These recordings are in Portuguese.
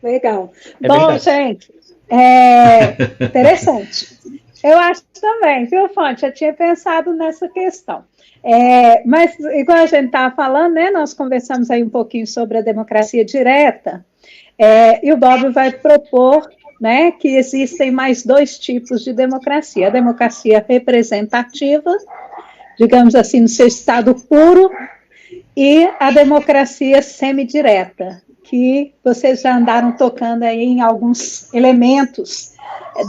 Legal. É Bom, verdade. gente, interessante. Eu acho também, viu, Fonte? Eu tinha pensado nessa questão. Mas, igual a gente estava falando, né, nós conversamos aí um pouquinho sobre a democracia direta, e o Bob vai propor, né, que existem mais dois tipos de democracia: a democracia representativa, digamos assim, no seu estado puro, e a democracia semidireta, que vocês já andaram tocando aí em alguns elementos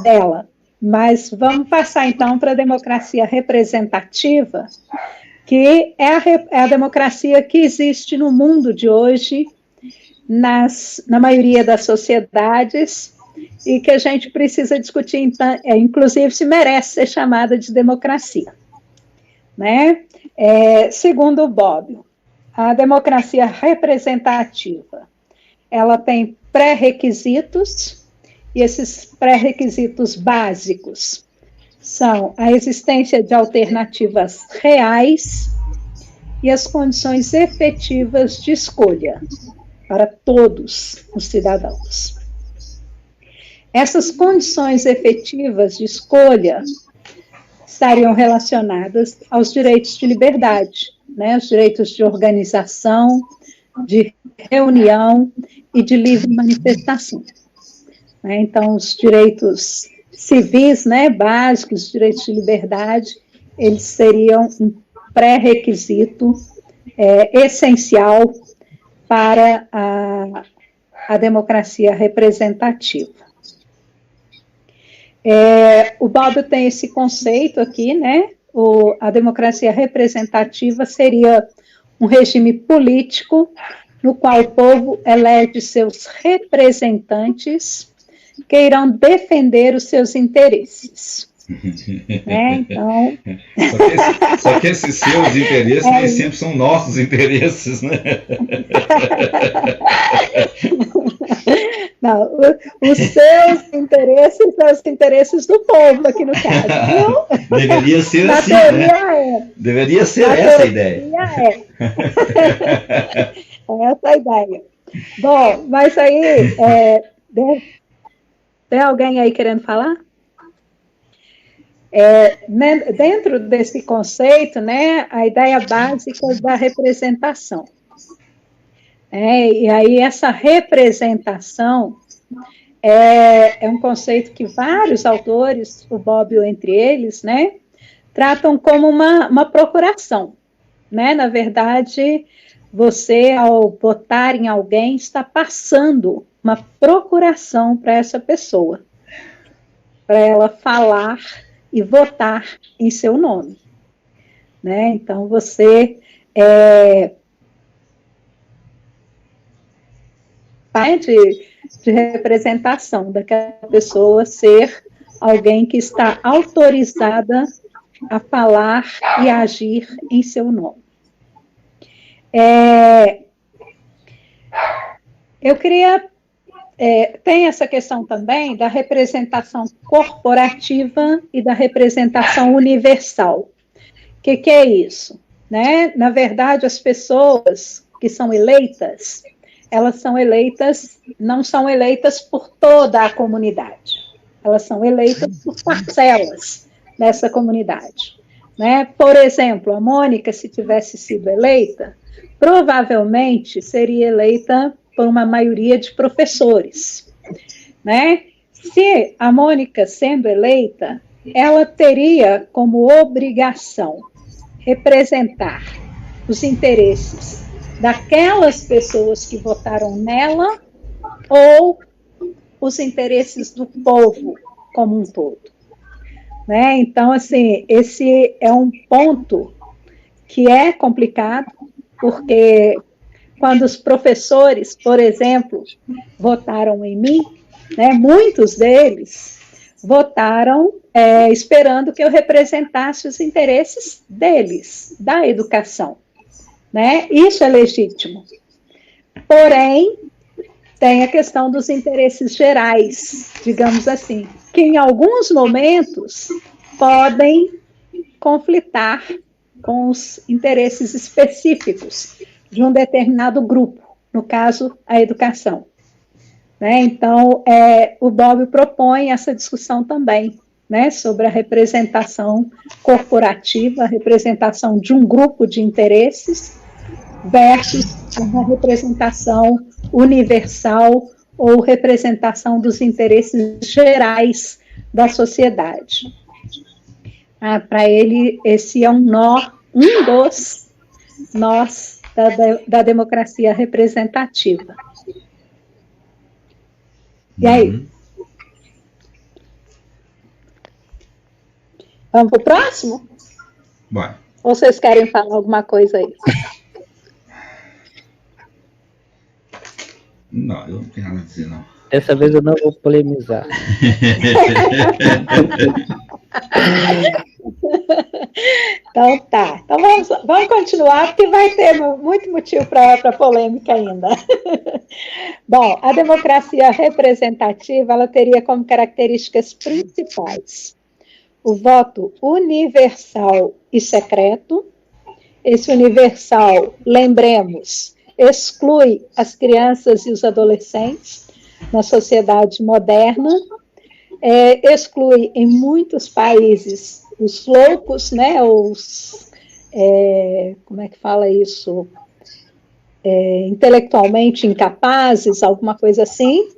dela. Mas vamos passar então para a democracia representativa, que é a democracia que existe no mundo de hoje, na maioria das sociedades, e que a gente precisa discutir, então, inclusive, se merece ser chamada de democracia. Né? Segundo o Bob, a democracia representativa, ela tem pré-requisitos, e esses pré-requisitos básicos são a existência de alternativas reais e as condições efetivas de escolha para todos os cidadãos. Essas condições efetivas de escolha estariam relacionadas aos direitos de liberdade, né, os direitos de organização, de reunião e de livre manifestação. Então, os direitos civis, né, básicos, os direitos de liberdade, eles seriam um pré-requisito essencial para a democracia representativa. O Bob tem esse conceito aqui, né? A democracia representativa seria um regime político no qual o povo elege seus representantes que irão defender os seus interesses. Então... Só que esses seus interesses nem sempre são nossos interesses, né? Não, os seus interesses são os interesses do povo aqui no caso, viu? Deveria ser Na assim, teoria né? Deveria ser essa a ideia. Essa a ideia. Bom, mas aí, tem alguém aí querendo falar? Dentro desse conceito, né, a ideia básica da representação. E aí essa representação é um conceito que vários autores, o Bob entre eles, né, tratam como uma procuração. Né? Na verdade, você, ao votar em alguém, está passando uma procuração para essa pessoa, para ela falar e votar em seu nome. Né? Então, você de representação daquela pessoa ser alguém que está autorizada a falar e a agir em seu nome. Eu queria... tem essa questão também da representação corporativa e da representação universal. O que é isso? Né? Na verdade, as pessoas que são eleitas, elas são eleitas, não são eleitas por toda a comunidade, elas são eleitas por parcelas dessa comunidade. Né? Por exemplo, a Mônica, se tivesse sido eleita, provavelmente seria eleita por uma maioria de professores. Né? Se a Mônica sendo eleita, ela teria como obrigação representar os interesses daquelas pessoas que votaram nela ou os interesses do povo como um todo. Né? Então, assim, esse é um ponto que é complicado, porque quando os professores, por exemplo, votaram em mim, né, muitos deles votaram esperando que eu representasse os interesses deles, da educação. Né? Isso é legítimo. Porém, tem a questão dos interesses gerais, digamos assim, que em alguns momentos podem conflitar com os interesses específicos de um determinado grupo, no caso, a educação. né? Então, o Bobbio propõe essa discussão também, né, sobre a representação corporativa, a representação de um grupo de interesses versus uma representação universal ou representação dos interesses gerais da sociedade. Para ele, esse é um dos nós da democracia representativa. E aí? Vamos para o próximo? Vai. Ou vocês querem falar alguma coisa aí? Não, eu não tenho nada a dizer, não. Dessa vez eu não vou polemizar. Então tá. Então vamos continuar, porque vai ter muito motivo para polêmica ainda. Bom, a democracia representativa, ela teria como características principais o voto universal e secreto. Esse universal, lembremos, exclui as crianças e os adolescentes na sociedade moderna, exclui em muitos países os loucos, né, como é que fala isso? Intelectualmente incapazes, alguma coisa assim.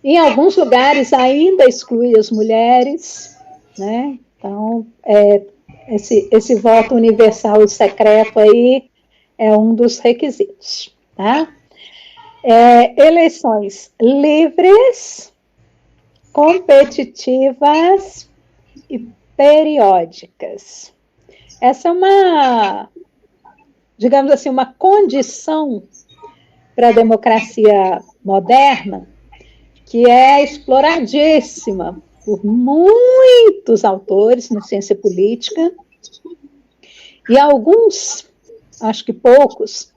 Em alguns lugares ainda exclui as mulheres, né? Então, esse voto universal e secreto aí é um dos requisitos, tá? Eleições livres, competitivas e periódicas. Essa é uma, digamos assim, uma condição para a democracia moderna que é exploradíssima por muitos autores na ciência política e alguns, acho que poucos,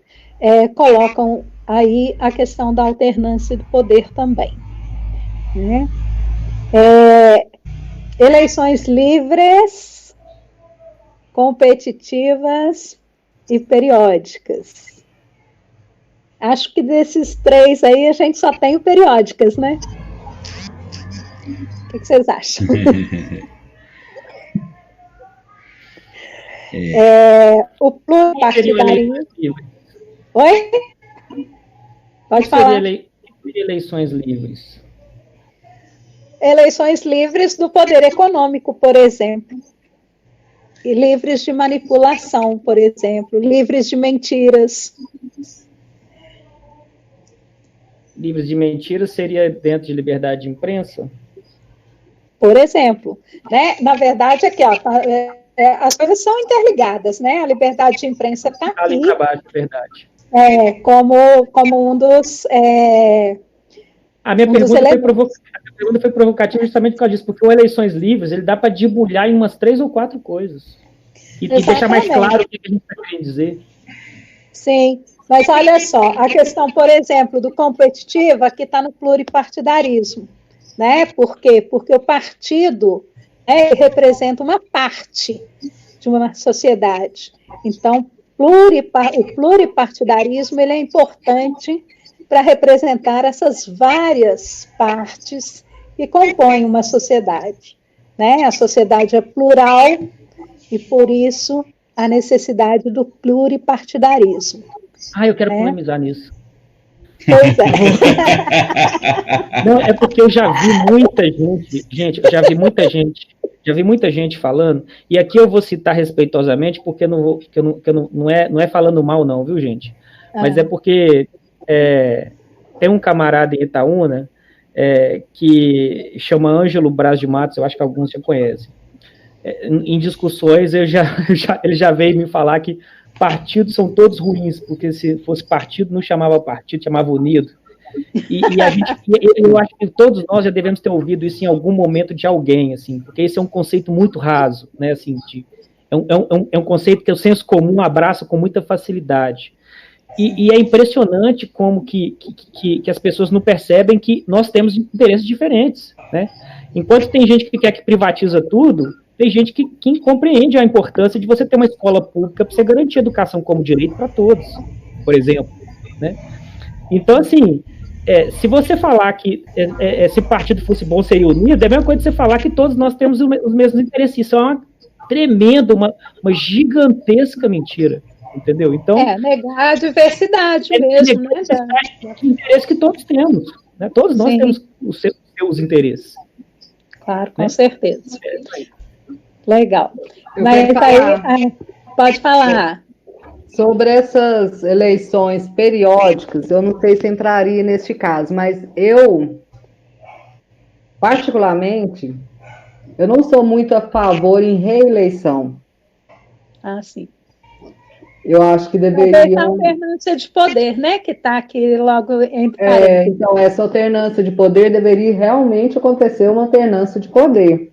colocam aí a questão da alternância do poder também, né? Eleições livres, competitivas e periódicas. Acho que desses três aí a gente só tem o periódicas, né? O que vocês acham? O pluripartidarismo. Oi? Pode falar. Eleições livres. Eleições livres do poder econômico, por exemplo. E livres de manipulação, por exemplo. Livres de mentiras. Livres de mentiras seria dentro de liberdade de imprensa? Por exemplo, né? Na verdade, aqui, ó, as coisas são interligadas, né? A liberdade de imprensa está aqui. Trabalho, verdade. Como um dos... A minha pergunta foi provocativa justamente por causa disso, porque o Eleições Livres, ele dá para debulhar em umas 3 ou 4 coisas. E deixar mais claro o que a gente está querendo dizer. Sim, mas olha só, a questão, por exemplo, do competitivo, aqui está no pluripartidarismo, né? Por quê? Porque o partido representa uma parte de uma sociedade. Então, o pluripartidarismo ele é importante para representar essas várias partes que compõem uma sociedade, né? A sociedade é plural e, por isso, a necessidade do pluripartidarismo. Eu quero polemizar nisso. Pois é. Não, é porque eu já vi muita gente, já vi muita gente falando, e aqui eu vou citar respeitosamente, porque não é falando mal não, viu, gente? Mas é porque tem um camarada em Itaúna que chama Ângelo Braz de Matos, eu acho que alguns já conhecem. Em discussões, ele já veio me falar que partidos são todos ruins, porque se fosse partido, não chamava partido, chamava unido. Eu acho que todos nós já devemos ter ouvido isso em algum momento de alguém, assim, porque esse é um conceito muito raso, né, assim, é um conceito que o senso comum abraça com muita facilidade. E é impressionante como que as pessoas não percebem que nós temos interesses diferentes, né? Enquanto tem gente que quer que privatiza tudo, tem gente que compreende a importância de você ter uma escola pública para você garantir a educação como direito para todos, por exemplo, né? Então, assim, se você falar que esse partido fosse bom, seria unido, é a mesma coisa de você falar que todos nós temos os mesmos interesses. Isso é uma tremenda, uma gigantesca mentira, entendeu? Então, negar a diversidade mesmo, né? De interesse que todos temos, né? Todos nós temos os seus interesses. Claro, com certeza. Legal. Mas aí, pode falar. Sobre essas eleições periódicas, eu não sei se entraria neste caso, mas eu, particularmente, eu não sou muito a favor em reeleição. Ah, sim. Eu acho que deveria... Essa alternância de poder, né, que está aqui logo entre então, essa alternância de poder deveria realmente acontecer uma alternância de poder.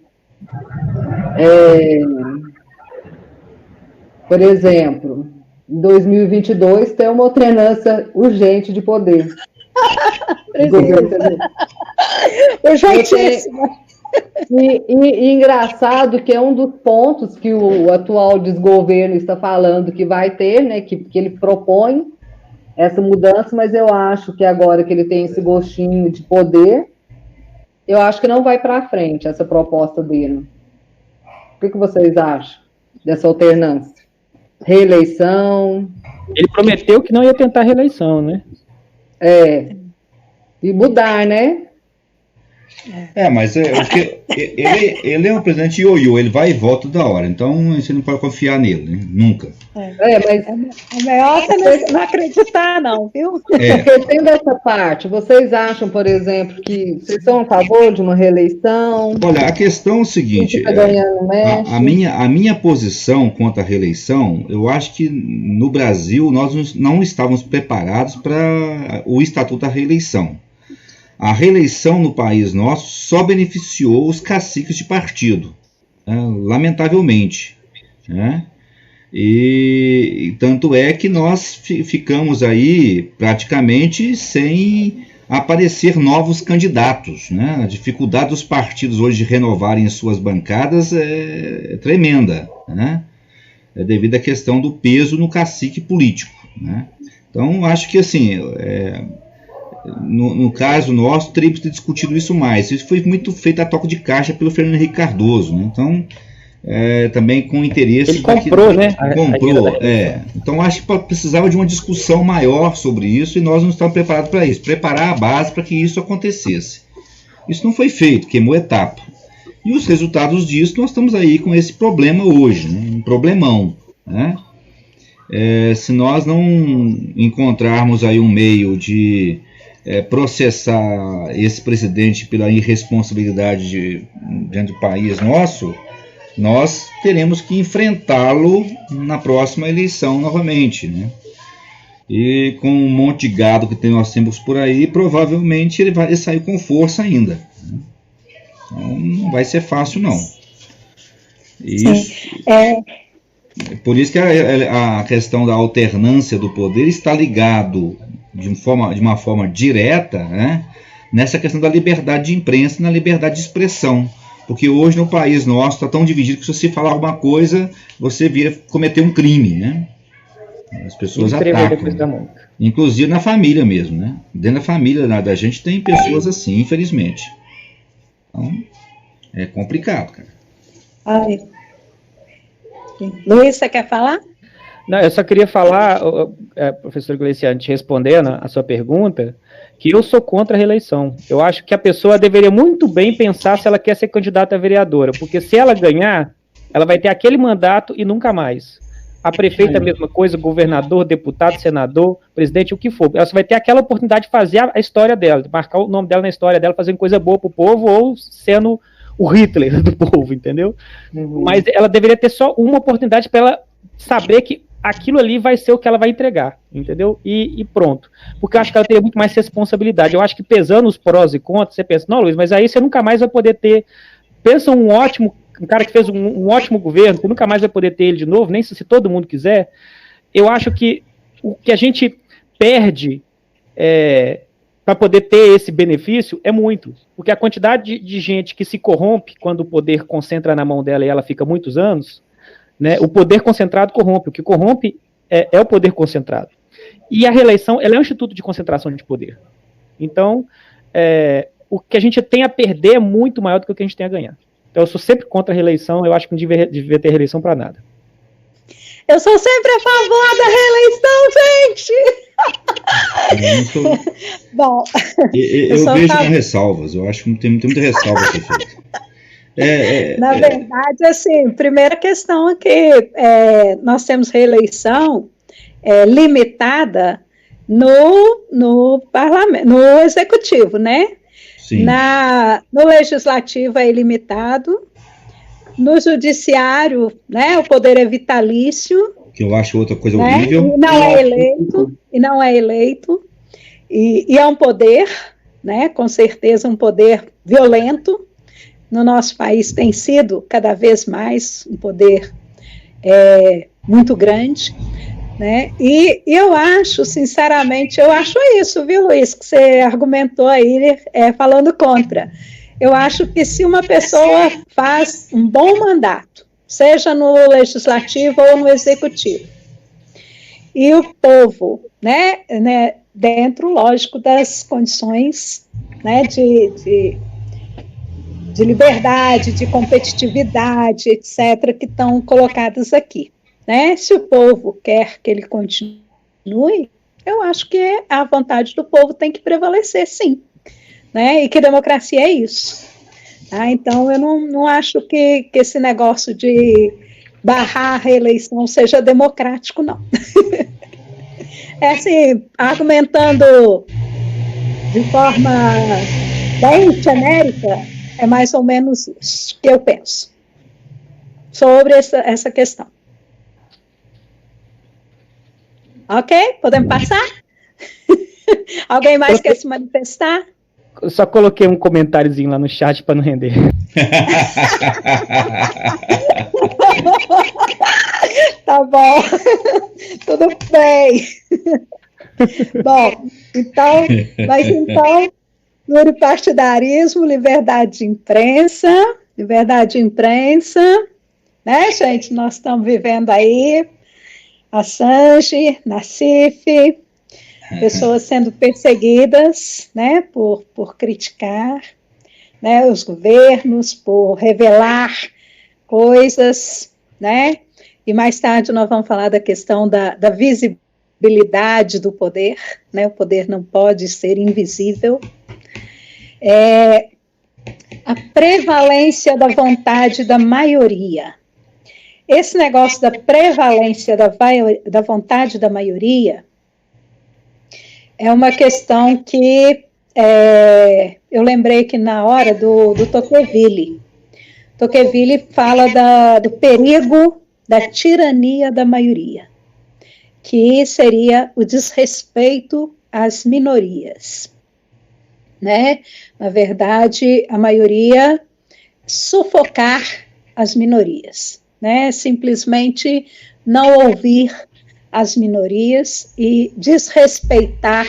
Por exemplo, em 2022 tem uma alternância urgente de poder. Urgentíssima. E engraçado que é um dos pontos que o atual desgoverno está falando que vai ter, né, que ele propõe essa mudança, mas eu acho que agora que ele tem esse gostinho de poder, eu acho que não vai para frente essa proposta dele. O que vocês acham dessa alternância? Reeleição? Ele prometeu que não ia tentar reeleição, né? E mudar, né? Mas ele é um presidente ioiô, ele vai e volta da hora, então você não pode confiar nele, né? Nunca. Mas é melhor você não acreditar, não, viu? Porque tendo essa parte, vocês acham, por exemplo, que vocês são a favor de uma reeleição? Olha, a questão é o seguinte, a minha posição contra a reeleição, eu acho que no Brasil nós não estávamos preparados para o Estatuto da Reeleição. A reeleição no país nosso só beneficiou os caciques de partido, né, lamentavelmente. Né? E tanto é que nós ficamos aí praticamente sem aparecer novos candidatos. Né? A dificuldade dos partidos hoje de renovarem suas bancadas é tremenda, né? É devido à questão do peso no cacique político. Né? Então, acho que assim... No caso nosso, teríamos que ter discutido isso mais. Isso foi muito feito a toque de caixa pelo Fernando Henrique Cardoso, né? Então, também com interesse... Ele comprou, né? Comprou, Então, acho que precisava de uma discussão maior sobre isso e nós não estamos preparados para isso. Preparar a base para que isso acontecesse. Isso não foi feito, queimou etapa. E os resultados disso, nós estamos aí com esse problema hoje, né? Um problemão, né? Se nós não encontrarmos aí um meio de... processar esse presidente pela irresponsabilidade diante do país nosso, nós teremos que enfrentá-lo na próxima eleição novamente, né? E com um monte de gado que nós temos por aí, provavelmente ele vai sair com força ainda, né? Então não vai ser fácil, não. Isso, por isso que a questão da alternância do poder está ligado de uma forma direta, né, nessa questão da liberdade de imprensa e na liberdade de expressão. Porque hoje no país nosso está tão dividido que se você falar alguma coisa, você vira cometer um crime, né? As pessoas atacam. Né? Inclusive na família mesmo, né? Dentro da família da gente tem pessoas assim, infelizmente. Então, é complicado, cara. Luiz, você quer falar? Não, eu só queria falar, professor Gleiciano, te respondendo a sua pergunta, que eu sou contra a reeleição. Eu acho que a pessoa deveria muito bem pensar se ela quer ser candidata a vereadora, porque se ela ganhar, ela vai ter aquele mandato e nunca mais. A prefeita, a mesma coisa, governador, deputado, senador, presidente, o que for. Ela só vai ter aquela oportunidade de fazer a história dela, de marcar o nome dela na história dela, fazendo coisa boa pro povo ou sendo o Hitler do povo, entendeu? Mas ela deveria ter só uma oportunidade para ela saber que aquilo ali vai ser o que ela vai entregar, entendeu? E pronto. Porque eu acho que ela teria muito mais responsabilidade. Eu acho que pesando os prós e contras, você pensa, não, Luiz, mas aí você nunca mais vai poder ter... Pensa um cara que fez um ótimo governo, você nunca mais vai poder ter ele de novo, nem se todo mundo quiser. Eu acho que o que a gente perde para poder ter esse benefício é muito. Porque a quantidade de gente que se corrompe quando o poder concentra na mão dela e ela fica muitos anos, né, o poder concentrado corrompe. O que corrompe é o poder concentrado. E a reeleição, ela é um instituto de concentração de poder. Então, o que a gente tem a perder é muito maior do que o que a gente tem a ganhar. Então, eu sou sempre contra a reeleição, eu acho que não devia ter reeleição para nada. Eu sou sempre a favor da reeleição, gente! Bom, eu vejo com ressalvas, eu acho que tem muita ressalva a ser feita. Na verdade, assim, primeira questão é que nós temos reeleição limitada no parlamento, no executivo, né? Sim. No legislativo é ilimitado, no judiciário, né, o poder é vitalício. Que eu acho outra coisa horrível. E não é eleito, e é um poder, né, com certeza um poder violento. No nosso país tem sido cada vez mais um poder muito grande, né? E eu acho, sinceramente, isso, viu, Luiz, que você argumentou aí falando contra. Eu acho que se uma pessoa faz um bom mandato, seja no legislativo ou no executivo, e o povo, né, dentro, lógico, das condições, né, de liberdade, de competitividade, etc., que estão colocadas aqui, né? Se o povo quer que ele continue, eu acho que a vontade do povo tem que prevalecer, sim, né? E que democracia é isso. Tá? Então, eu não acho que esse negócio de barrar a reeleição seja democrático, não. Assim, argumentando de forma bem genérica, é mais ou menos isso que eu penso sobre essa questão. Ok? Podemos passar? Alguém mais quer se manifestar? Eu só coloquei um comentáriozinho lá no chat para não render. Tá bom. Tudo bem. Bom, então, pluripartidarismo, liberdade de imprensa, né, gente? Nós estamos vivendo aí Assange, Nassif, pessoas sendo perseguidas, né, por criticar, né, os governos, por revelar coisas, né, e mais tarde nós vamos falar da questão da visibilidade do poder, né, o poder não pode ser invisível. A prevalência da vontade da maioria. Esse negócio da prevalência da vontade da maioria é uma questão que eu lembrei que na hora do Tocqueville fala do perigo da tirania da maioria, que seria o desrespeito às minorias, né? Na verdade, a maioria sufocar as minorias, né? Simplesmente não ouvir as minorias e desrespeitar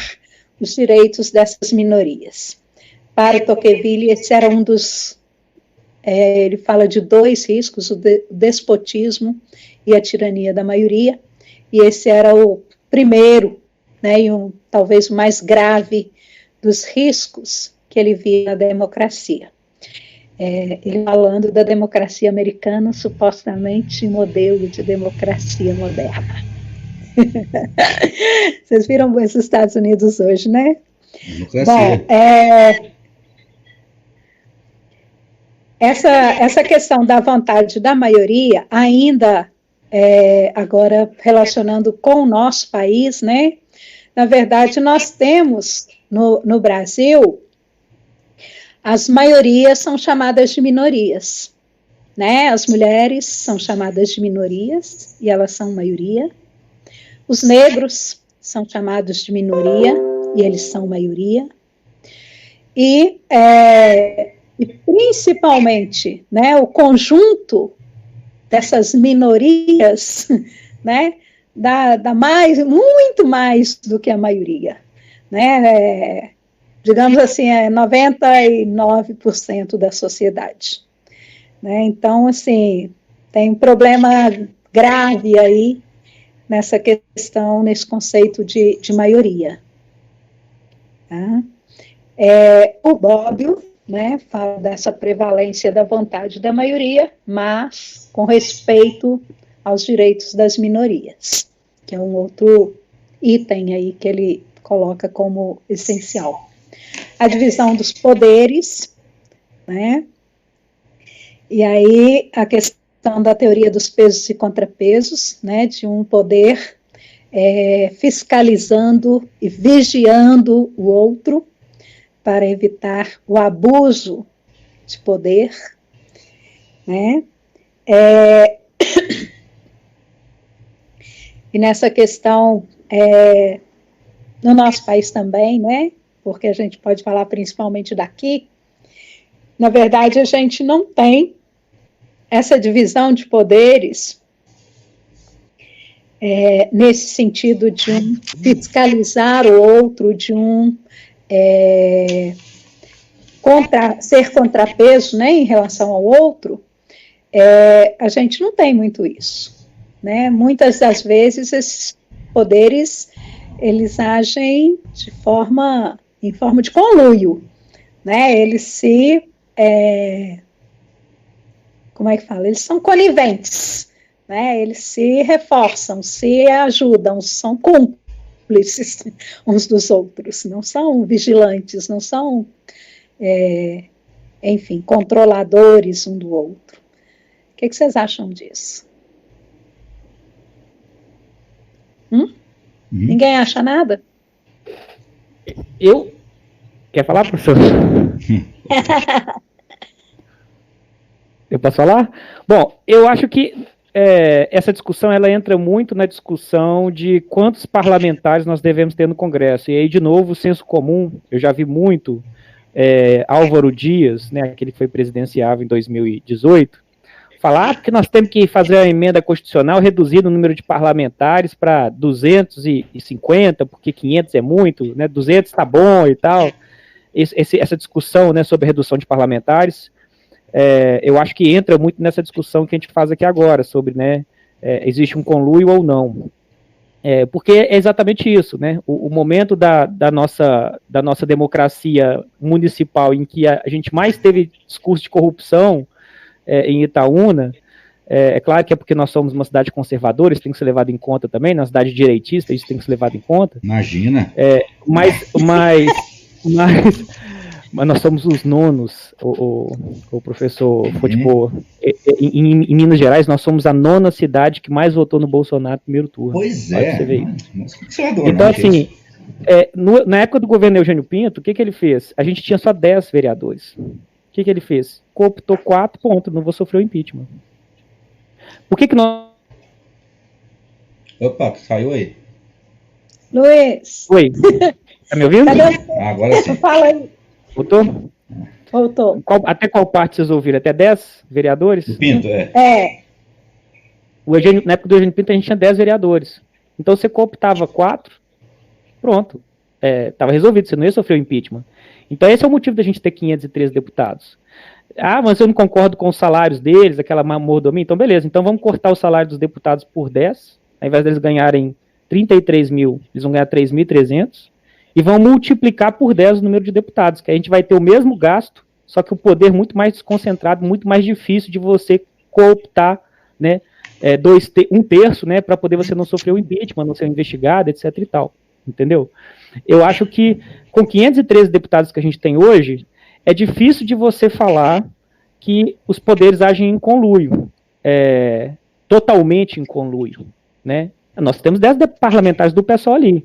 os direitos dessas minorias. Para Tocqueville, esse era um dos... ele fala de dois riscos, o despotismo e a tirania da maioria, e esse era o primeiro, né, e talvez o mais grave dos riscos que ele via na democracia. Ele falando da democracia americana, supostamente modelo de democracia moderna. Vocês viram os Estados Unidos hoje, né? Democracia. Bom, essa questão da vontade da maioria, ainda agora relacionando com o nosso país, né? Na verdade, nós temos no Brasil, as maiorias são chamadas de minorias, né? As mulheres são chamadas de minorias e elas são maioria. Os negros são chamados de minoria e eles são maioria. E principalmente, né, o conjunto dessas minorias, né, dá muito mais do que a maioria, né, digamos assim, 99% da sociedade, né, então, assim, tem um problema grave aí nessa questão, nesse conceito de maioria. Tá? O Bobbio, né, fala dessa prevalência da vontade da maioria, mas com respeito aos direitos das minorias, que é um outro item aí que ele coloca como essencial. A divisão dos poderes, né, e aí a questão da teoria dos pesos e contrapesos, né, de um poder fiscalizando e vigiando o outro para evitar o abuso de poder, né? E nessa questão, no nosso país também, né? Porque a gente pode falar principalmente daqui, na verdade a gente não tem essa divisão de poderes nesse sentido de um fiscalizar o outro, de um ser contrapeso, né, em relação ao outro, a gente não tem muito isso, né? Muitas das vezes esses poderes, eles agem em forma de conluio, né? Eles como é que fala? Eles são coniventes, né? Eles se reforçam, se ajudam, são cúmplices uns dos outros, não são vigilantes, não são, enfim, controladores um do outro. O que vocês acham disso? Ninguém acha nada? Quer falar, professor? Eu posso falar? Bom, eu acho que essa discussão ela entra muito na discussão de quantos parlamentares nós devemos ter no Congresso. E aí, de novo, o senso comum, eu já vi muito Álvaro Dias, né, aquele que foi presidenciável em 2018, falar que nós temos que fazer a emenda constitucional reduzindo o número de parlamentares para 250, porque 500 é muito, né, 200 está bom e tal. Essa discussão, né, sobre redução de parlamentares, eu acho que entra muito nessa discussão que a gente faz aqui agora, sobre, né, existe um conluio ou não. Porque é exatamente isso, né, o momento da nossa democracia municipal em que a gente mais teve discurso de corrupção em Itaúna, é claro que é porque nós somos uma cidade conservadora, isso tem que ser levado em conta também, na cidade direitista, isso tem que ser levado em conta. Imagina. Mas nós somos os nonos, o professor Futebol. Em Minas Gerais, nós somos a 9ª cidade que mais votou no Bolsonaro no primeiro turno. Pois é. Você vê isso. Então, assim, na época do governo Eugênio Pinto, o que ele fez? A gente tinha só 10 vereadores. O que ele fez? Cooptou 4 pontos, não vou sofrer o impeachment. Por que nós... Opa, saiu aí. Luiz. Oi. Tá me ouvindo? Agora sim. Fala aí. Voltou? Voltou. Até qual parte vocês ouviram? Até 10 vereadores? O Pinto, Na época do Eugênio Pinto, a gente tinha 10 vereadores. Então, você cooptava 4, pronto. Estava resolvido, você não ia sofrer o impeachment. Então, esse é o motivo da gente ter 513 deputados. Ah, mas eu não concordo com os salários deles, aquela mordomia. Então, beleza. Então, vamos cortar o salário dos deputados por 10. Ao invés deles ganharem 33 mil, eles vão ganhar 3.300. E vão multiplicar por 10 o número de deputados, que a gente vai ter o mesmo gasto, só que o poder muito mais desconcentrado, muito mais difícil de você cooptar, né, 1/3, né, para poder você não sofrer o impeachment, não ser investigado, etc e tal, entendeu? Eu acho que com 513 deputados que a gente tem hoje, é difícil de você falar que os poderes agem em conluio, totalmente em conluio, né? Nós temos 10 parlamentares do PSOL ali,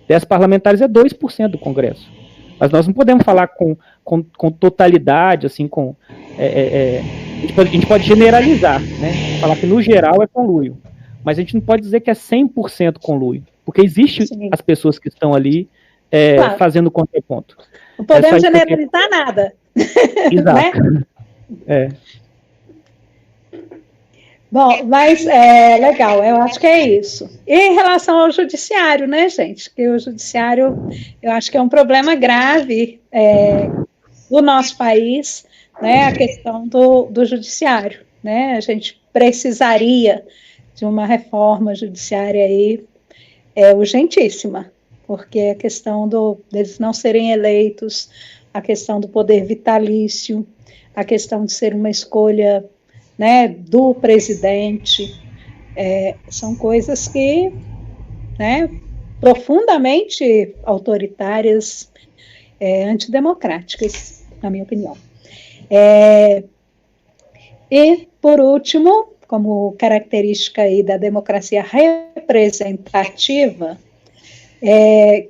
10 parlamentares é 2% do Congresso. Mas nós não podemos falar com totalidade, assim, a gente pode generalizar, né? Falar que no geral é conluio. Mas a gente não pode dizer que é 100% conluio. Porque existem as pessoas que estão ali claro, fazendo contraponto. Não podemos generalizar nada. Exato. Né? Bom, mas legal, eu acho que é isso. E em relação ao judiciário, né, gente? Que o judiciário, eu acho que é um problema grave do nosso país, né? A questão do judiciário, né? A gente precisaria de uma reforma judiciária aí é urgentíssima, porque a questão deles não serem eleitos, a questão do poder vitalício, a questão de ser uma escolha, né, do presidente, são coisas que, né, profundamente autoritárias, antidemocráticas, na minha opinião. E, por último, como característica aí da democracia representativa,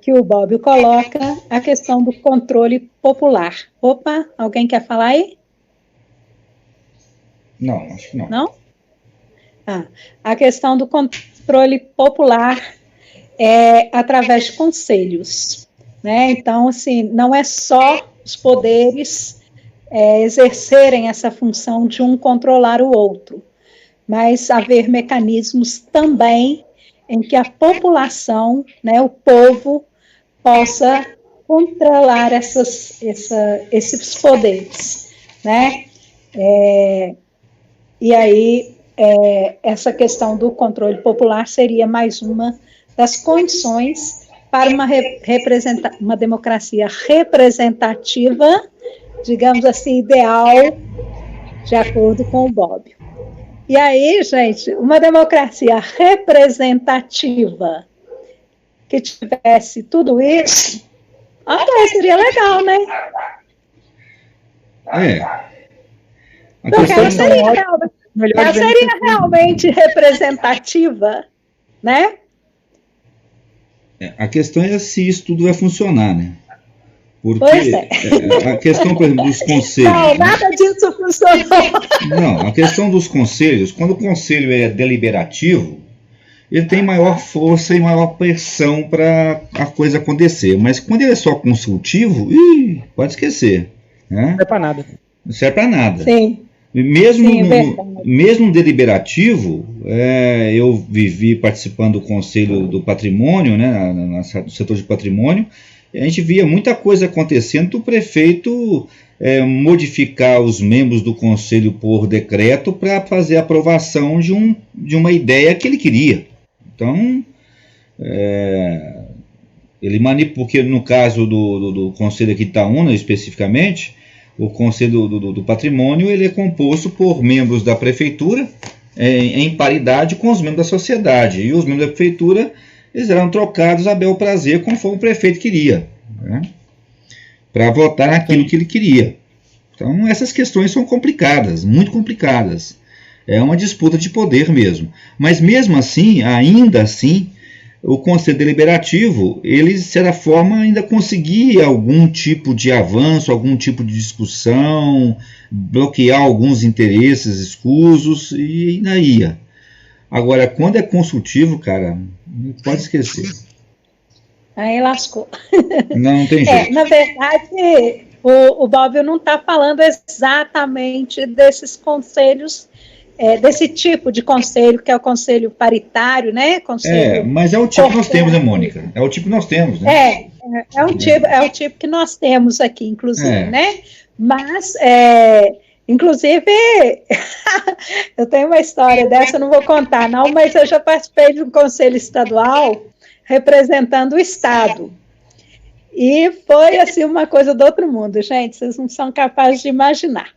que o Bobbio coloca a questão do controle popular. Opa, alguém quer falar aí? Não, acho que não. Não? A questão do controle popular através de conselhos, né? Então, assim, não é só os poderes exercerem essa função de um controlar o outro, mas haver mecanismos também em que a população, né, o povo, possa controlar esses poderes, né? E aí, essa questão do controle popular seria mais uma das condições para uma democracia representativa, digamos assim, ideal, de acordo com o Bobbio. E aí, gente, uma democracia representativa que tivesse tudo isso, seria legal, né? Porque ela seria realmente representativa, né? A questão é se isso tudo vai funcionar, né? Porque a questão, por exemplo, dos conselhos... Não, nada disso funcionou. Não, a questão dos conselhos, quando o conselho é deliberativo, ele tem maior força e maior pressão para a coisa acontecer. Mas quando ele é só consultivo, pode esquecer. Né? Não serve para nada. Não serve para nada. Sim. Mesmo deliberativo, eu vivi participando do Conselho do Patrimônio, né, no setor de patrimônio, a gente via muita coisa acontecendo do prefeito modificar os membros do conselho por decreto para fazer a aprovação de uma ideia que ele queria. Então, ele manipula, porque no caso do conselho aqui de Itaúna, especificamente, o conselho do patrimônio ele é composto por membros da prefeitura em paridade com os membros da sociedade, e os membros da prefeitura eles eram trocados a bel prazer conforme o prefeito queria, né, para votar naquilo que ele queria. Então essas questões são complicadas, muito complicadas. É uma disputa de poder mesmo. Mas mesmo assim, ainda assim, o Conselho Deliberativo, ele, de certa forma, ainda conseguia algum tipo de avanço, algum tipo de discussão, bloquear alguns interesses escusos e ainda ia. Agora, quando é consultivo, cara, pode esquecer. Aí lascou. Não tem jeito. Na verdade, o Bobbio não está falando exatamente desses conselhos, desse tipo de conselho, que é o conselho paritário, né? Conselho mas é o tipo que nós temos, né, Mônica? É o tipo que nós temos, né? É o tipo que nós temos aqui, inclusive, né? Mas, inclusive, eu tenho uma história dessa, eu não vou contar, não, mas eu já participei de um conselho estadual representando o Estado. E foi, assim, uma coisa do outro mundo, gente, vocês não são capazes de imaginar.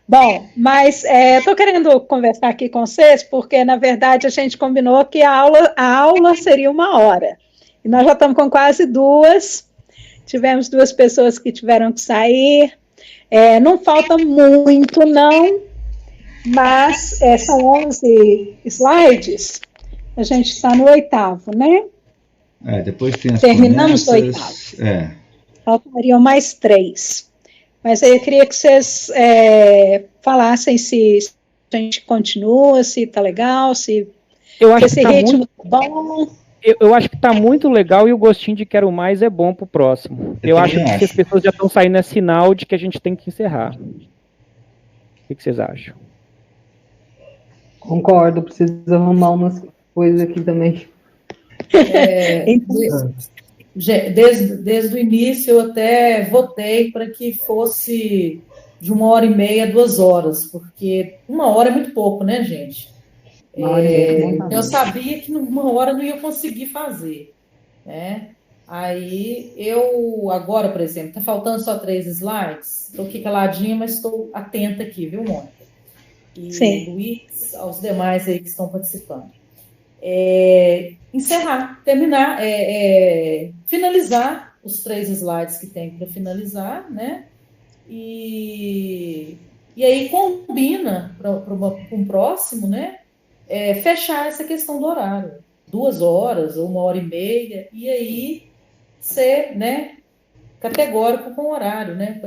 Bom, mas estou querendo conversar aqui com vocês, porque, na verdade, a gente combinou que a aula seria 1 hora. E nós já estamos com quase 2. Tivemos 2 pessoas que tiveram que sair. Não falta muito, não, mas são 11 slides. A gente está no 8º, né? Depois tem as terminamos o 8º. Faltariam mais 3. Mas eu queria que vocês falassem se a gente continua, se está legal, se esse ritmo está bom. Eu acho que está muito legal e o gostinho de quero mais é bom para o próximo. Eu acho que se as pessoas já estão saindo é sinal de que a gente tem que encerrar. O que vocês acham? Concordo, preciso arrumar umas coisas aqui também. Desde o início eu até votei para que fosse de 1h30 a 2 horas, porque 1 hora é muito pouco, né, gente? Eu sabia que numa hora não ia conseguir fazer, né? Aí eu, agora, por exemplo, está faltando só 3 slides, estou aqui caladinha, mas estou atenta aqui, viu, Mônica? E Sim. Luiz, aos demais aí que estão participando. Encerrar, terminar, finalizar os 3 slides que tem para finalizar, né? E aí combina para um próximo, né? Fechar essa questão do horário, 2 horas ou 1h30, e aí ser, né, categórico com o horário, né?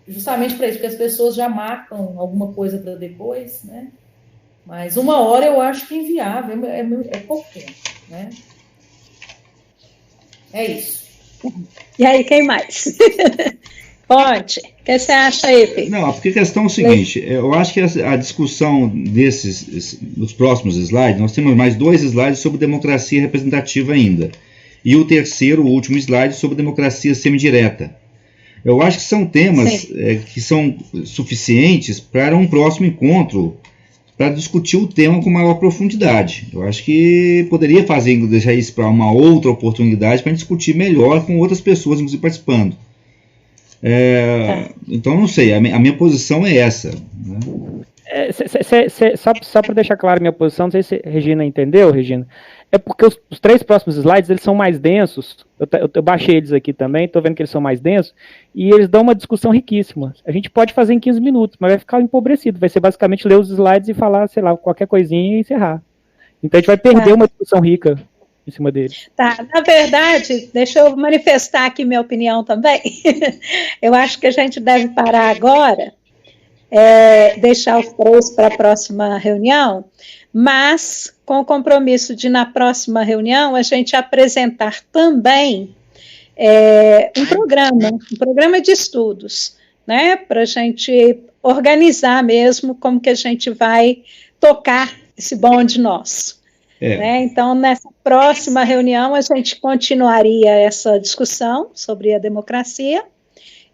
Justamente para isso, porque as pessoas já marcam alguma coisa para depois, né? Mas 1 hora eu acho que é inviável, é pouco tempo, né? É isso. E aí, quem mais? Ponte, o que você acha aí, Pedro? Não, porque a questão é o seguinte, eu acho que a discussão dos próximos slides, nós temos mais 2 slides sobre democracia representativa ainda, e o terceiro, o último slide, sobre democracia semidireta. Eu acho que são temas que são suficientes para um próximo encontro, para discutir o tema com maior profundidade. Eu acho que poderia deixar isso para uma outra oportunidade, para discutir melhor com outras pessoas, inclusive, participando. Então, não sei, a minha posição é essa. Né? Só para deixar claro a minha posição, não sei se a Regina entendeu, Regina, é porque os 3 próximos slides eles são mais densos, eu baixei eles aqui também, estou vendo que eles são mais densos, e eles dão uma discussão riquíssima. A gente pode fazer em 15 minutos, mas vai ficar empobrecido, vai ser basicamente ler os slides e falar, sei lá, qualquer coisinha e encerrar. Então a gente vai perder uma discussão rica em cima deles. Tá, na verdade, deixa eu manifestar aqui minha opinião também. Eu acho que a gente deve parar agora, deixar os 3 para a próxima reunião, mas com o compromisso de, na próxima reunião, a gente apresentar também um programa de estudos, né, para a gente organizar mesmo como que a gente vai tocar esse bonde nosso. Né? Então, nessa próxima reunião, a gente continuaria essa discussão sobre a democracia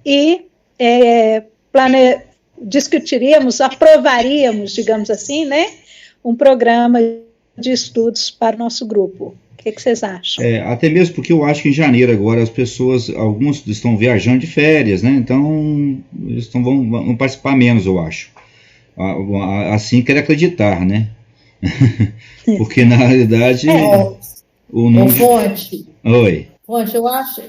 e discutiríamos, aprovaríamos, digamos assim, né, um programa de estudos para o nosso grupo. O que vocês acham? Até mesmo porque eu acho que em janeiro agora alguns estão viajando de férias, né? Então eles vão participar menos, eu acho. Assim quero acreditar, né? Porque na realidade o número... Fonte. Oi. Fonte, eu acho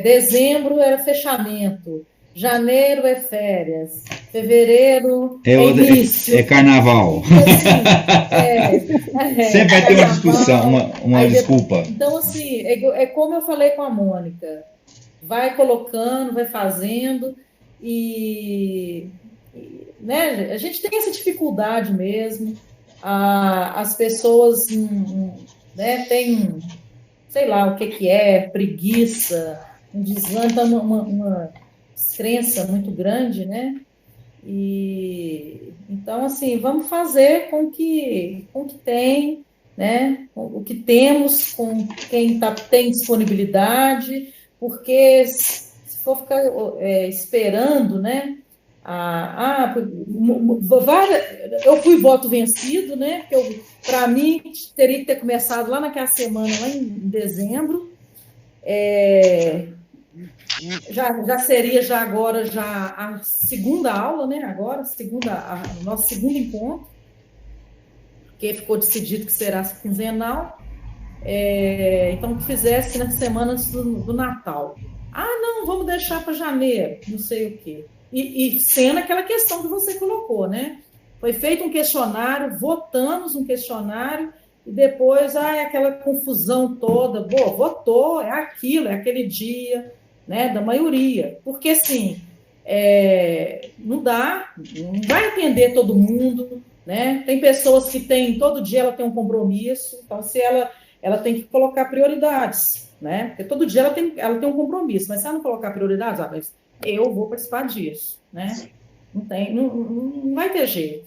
dezembro era fechamento. Janeiro é férias, fevereiro é início. É carnaval. Sempre vai ter uma discussão, uma desculpa. Então, assim, como eu falei com a Mônica, vai colocando, vai fazendo, né, a gente tem essa dificuldade mesmo, as pessoas né, têm, sei lá o que é, preguiça, um desânimo, uma crença muito grande, né? E então, assim, vamos fazer com que tem, né? O que temos, com quem tem disponibilidade, porque se for ficar esperando, né? Eu fui voto vencido, né? Porque para mim teria que ter começado lá naquela semana, lá em dezembro. Já seria agora a segunda aula, né? Agora, o nosso segundo encontro, porque ficou decidido que será quinzenal. Então, que fizesse nas semanas do Natal. Não, vamos deixar para janeiro, não sei o quê. E sendo aquela questão que você colocou, né? Foi feito um questionário, votamos um questionário, e depois, aquela confusão toda. Votou, é aquilo, é aquele dia, né, da maioria, porque assim, não vai atender todo mundo, né? Tem pessoas que todo dia ela tem um compromisso, então se ela tem que colocar prioridades, né? Porque todo dia ela tem um compromisso, mas se ela não colocar prioridades, mas eu vou participar disso, né? Não vai ter jeito.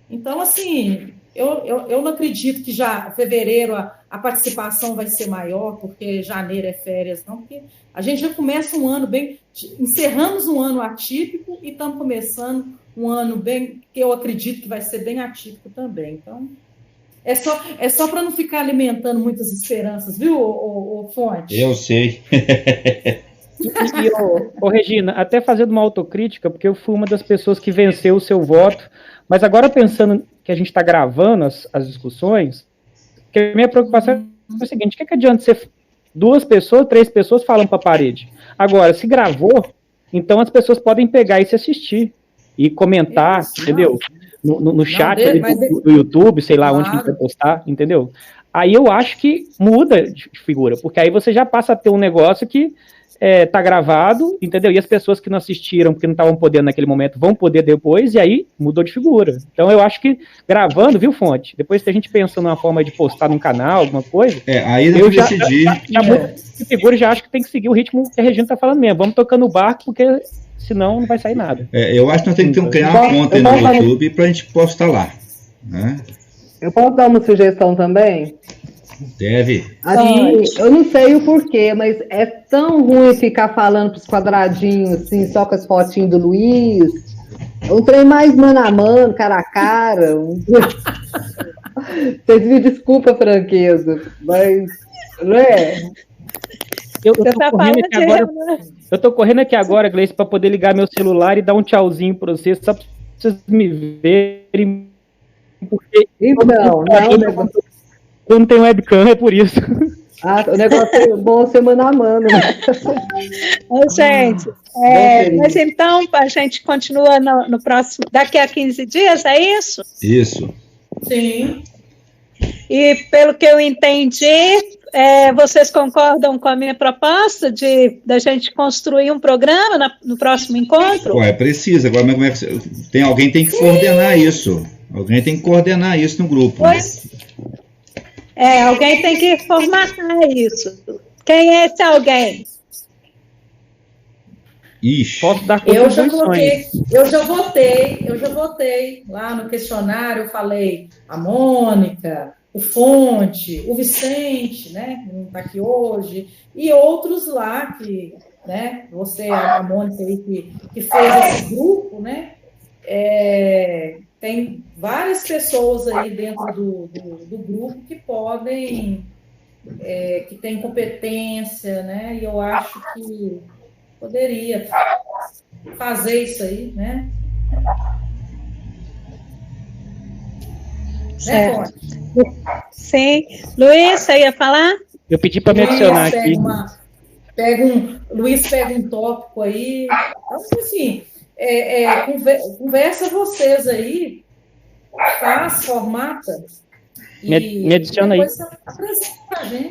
Então, assim, eu não acredito que já fevereiro a participação vai ser maior, porque janeiro é férias, não, porque a gente já começa um ano encerramos um ano atípico e estamos começando um ano que eu acredito que vai ser bem atípico também. Então, É só para não ficar alimentando muitas esperanças, viu, ô Fonte? Eu sei. Regina, até fazendo uma autocrítica, porque eu fui uma das pessoas que venceu o seu voto, mas agora pensando que a gente está gravando as discussões, que a minha preocupação é o seguinte: o que adianta ser 2 pessoas, 3 pessoas falando para a parede? Agora, se gravou, então as pessoas podem pegar e se assistir e comentar, entendeu? No chat do YouTube, sei lá onde que vai postar, entendeu? Aí eu acho que muda de figura, porque aí você já passa a ter um negócio que tá gravado, entendeu? E as pessoas que não assistiram, porque não estavam podendo naquele momento, vão poder depois, e aí mudou de figura. Então eu acho que gravando, viu, Fonte? Depois que a gente pensa numa forma de postar num canal, alguma coisa, aí eu já decidi. Já muda de figura, já acho que tem que seguir o ritmo que a Regina tá falando mesmo. Vamos tocando o barco, porque senão não vai sair nada. Eu acho que nós temos que criar uma conta aí no YouTube para a gente postar lá. Né? Eu posso dar uma sugestão também? Deve. Assim, eu não sei o porquê, mas é tão ruim ficar falando pros quadradinhos, assim, só com as fotinhas do Luiz. Um trem mais mano a mano, cara a cara. Vocês me desculpem a franqueza, mas... Eu tô correndo aqui agora, Gleice, para poder ligar meu celular e dar um tchauzinho para vocês, só para vocês me verem. Porque eu não tenho webcam, é por isso. O negócio é bom ser mano a mano. Gente, mas então a gente continua no próximo, daqui a 15 dias, é isso? Isso. Sim. E pelo que eu entendi, vocês concordam com a minha proposta da gente construir um programa no próximo encontro? Precisa. Agora, como é que alguém tem que coordenar isso. Alguém tem que coordenar isso no grupo. Alguém tem que formatar isso. Quem é esse alguém? Ixi. Posso dar Eu já votei lá no questionário, eu falei a Mônica, o Fonte, o Vicente, né, que não está aqui hoje, e outros lá que, né, você, a Mônica aí que fez esse grupo, né, tem várias pessoas aí dentro do grupo que podem, que têm competência, né, e eu acho que poderia fazer isso aí, né? Certo. Sim. Luiz, você ia falar? Eu pedi para me adicionar aqui. Luiz pega um tópico aí. Então, assim, conversa vocês aí, faz, formata. Me adiciona aí. O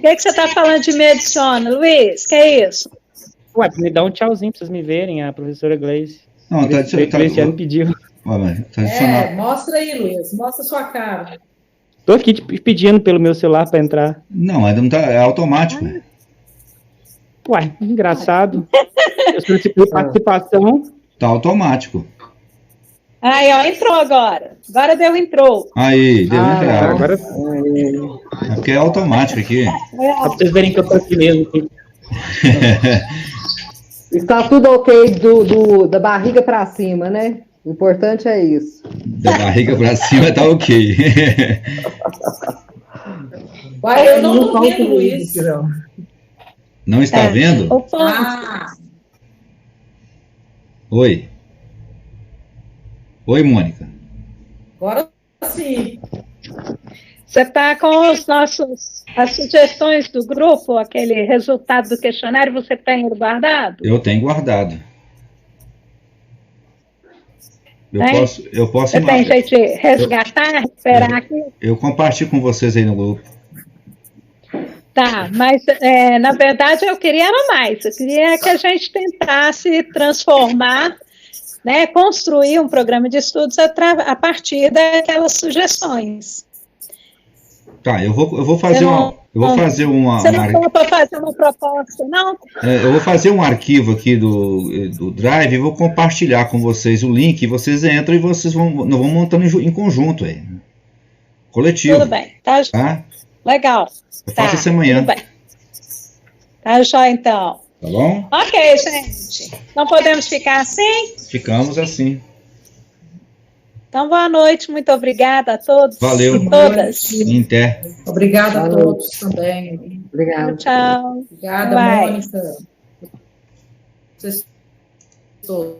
que você está falando de me adiciona, Luiz? Que é isso? Me dá um tchauzinho para vocês me verem, a professora Gleice. Não, tá me pediu. Mostra aí, Luiz, mostra a sua cara. Tô aqui pedindo pelo meu celular para entrar. Não, mas não tá, é automático. Engraçado. Eu solicitei participação. Tá automático. Aí, entrou agora. Agora entrou. Aí, deu entrar. Agora... É porque é automático aqui. Pra vocês verem que eu tô aqui mesmo. Está tudo ok da barriga para cima, né? O importante é isso. Da barriga para cima tá ok. Eu não estou vendo isso. Não está vendo? Oi. Oi, Mônica. Agora sim. Você está com as sugestões do grupo, aquele resultado do questionário, você tem guardado? Eu tenho guardado. Eu posso. Você tem jeito de resgatar, recuperar aqui? Eu compartilho com vocês aí no grupo. Tá, mas na verdade eu queria mais. Eu queria que a gente tentasse transformar, né, construir um programa de estudos a partir daquelas sugestões. Tá, eu vou fazer uma. Você não for para fazer uma proposta, não? Eu vou fazer um arquivo aqui do Drive e vou compartilhar com vocês o link, vocês entram e nós vamos montando em conjunto aí. Coletivo. Tudo bem, tá? Legal. Eu faço isso amanhã. Tudo bem. Tá jóia, então. Tá bom? Ok, gente. Não podemos ficar assim? Ficamos assim. Então, boa noite, muito obrigada a todos Valeu. e todas. Inter. Obrigada a todos também. Obrigada. Tchau. Obrigada, Vai. Mônica. Vocês todos.